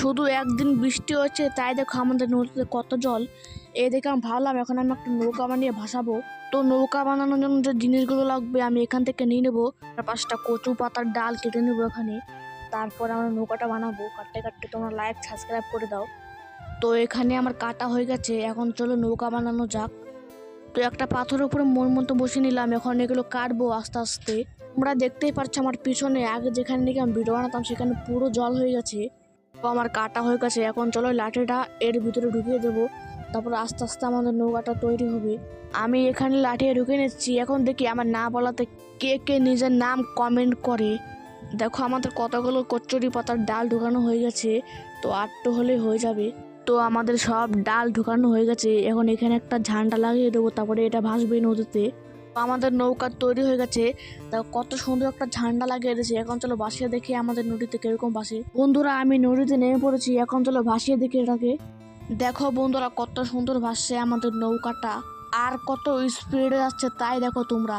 শুধু একদিন বৃষ্টি হচ্ছে তাই দেখো আমাদের নদীতে কত জল। এই দেখে আমি ভাবলাম এখন আমি একটা নৌকা বানিয়ে ভাসাবো। তো নৌকা বানানোর জন্য যে জিনিসগুলো লাগবে আমি এখান থেকে নিয়ে নেবো। 5টা কচু পাতার ডাল কেটে নেবো এখানে। তারপর আমরা নৌকাটা বানাবো। কাটতে কাটতে তোমরা লাইক সাবস্ক্রাইব করে দাও। তো এখানে আমার কাটা হয়ে গেছে, এখন চলো নৌকা বানানো যাক। তো একটা পাথরের উপরে মন মতো বসে নিলাম, এখন এগুলো কাটবো আস্তে আস্তে। তোমরা দেখতেই পাচ্ছ আমার পিছনে আগে যেখানে নাকি আমি ভিডিও বানাতাম সেখানে পুরো জল হয়ে গেছে। তো আমার কাটা হয়ে গেছে, এখন চলো লাঠিটা এর ভিতরে ঢুকিয়ে দেবো। তারপর আস্তে আস্তে আমাদের নৌকাটা তৈরি হবে। আমি এখানে লাঠি ঢুকিয়ে নিচ্ছি। এখন দেখি আমার না বলাতে কে কে নিজের নাম কমেন্ট করে। দেখো আমাদের কতগুলো কচুরি পাতার ডাল ঢুকানো হয়ে গেছে। তো 8টো হলেই হয়ে যাবে। তো আমাদের সব ডাল ঢুকানো হয়ে গেছে, এখন এখানে একটা ঝান্ডা লাগিয়ে দেবো, তারপরে এটা ভাসবে নদীতে। তো আমাদের নৌকা তৈরি হয়ে গেছে। তা কত সুন্দর একটা ঝান্ডা লাগিয়ে দিয়েছে। এখন চলো ভাসিয়ে দেখি আমাদের নদীতে কিরকম ভাসে। বন্ধুরা আমি নদীতে নেমে পড়েছি, এখন চলো ভাসিয়ে দেখি এটাকে। দেখো বন্ধুরা কত সুন্দর ভাসছে আমাদের নৌকাটা, আর কত স্পিডে যাচ্ছে তাই দেখো তোমরা।